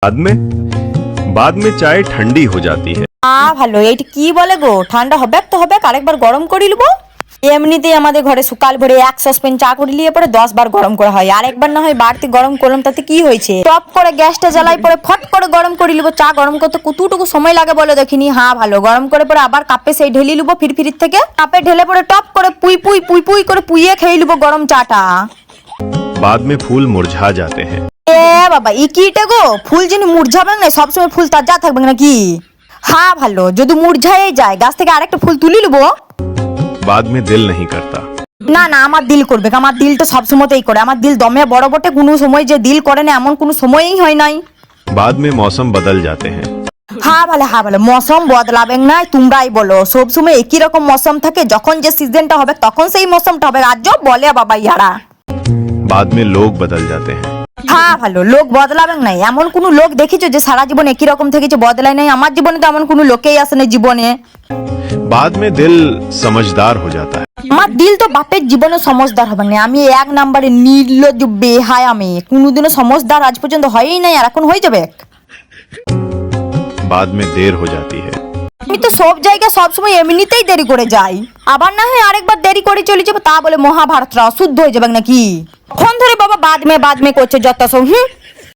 बाद में चाय ठंडी हो जाती है। ভালো এইটা কি বলে গো, ঠান্ডা হবে তো হবে, আরেকবার গরম করে নিব। এমনিতেই আমাদের ঘরে সকাল ভোরে এক সসপেন চা করে নিয়ে পরে 10 বার গরম করা হয়, আরেকবার না হয় বাড়তি গরম করলাম, তাতে কি হয়েছে? টপ করে গ্যাসটা জ্বালাই পরে ফট করে গরম করে নিব। চা গরম করতে কতটুকু সময় লাগে বলো দেখিনি? হ্যাঁ ভালো, গরম করে পরে আবার কাপে সেই ঢেলে নিব ফিরফিরির থেকে, কাপে ঢেলে পরে টপ করে পুই পুই পুই পুই করে পুইয়ে খেয়ে নিব গরম চাটা। बाद में फूल मुरझा जाते हैं। এ বাবা ই কিটা গো, ফুল যিনি মুরঝাবে না সবসময় ফুল তাজা থাকবে নাকি? হ্যাঁ ভালো, যদি মুরঝাই যায় গাছ থেকে আরেকটা ফুল তুলি নেবো। बाद में दिल नहीं करता। না না, আমার দিল করবে, আমার দিল তো সবসময়তেই করে, আমার দিল দমে বড় বটে, কোনো সময় যে দিল করে না এমন কোনো সময়ই হয় নাই। बाद में मौसम बदल जाते हैं। হ্যাঁ ভালো, মৌসুম বদলাবে না, তোমরাই বলো। সব সময় একই রকম মৌসুম থাকে, যখন যে সিজনটা হবে তখন সেই মৌসুমটা হবে। আজও বলে বাবা ইয়ারা। बाद में लोग बदल जाते हैं। হ্যাঁ ভালো, লোক বদলাবে নাই, এমন কোনো লোক দেখিছো যে সারা জীবন একই রকম থেকেছে, বদলায় নাই? আমার জীবনে তো এমন কোনো লোকেই আসে না জীবনে। बाद में दिल समझदार हो जाता है। আমার দিল তো বাপের জীবনে সমজদার হবে না, আমি এক নম্বরে নির্লজ্জ বেহায়, আমি কোনোদিনও সমজদার আজ পর্যন্ত হয়ই নাই, আর এখন হয়ে যাবে। बाद में देर हो जाती है। আমি তো সব জায়গায় সবসময় এমনিতেই দেরি করে যাই, আবার না হয় আরেকবার দেরি করে চলে যাবো, তা বলে মহাভারতটা অশুদ্ধ হয়ে যাবে নাকি? ফোন ধরে বাবা বাদ মে করছে যত সব।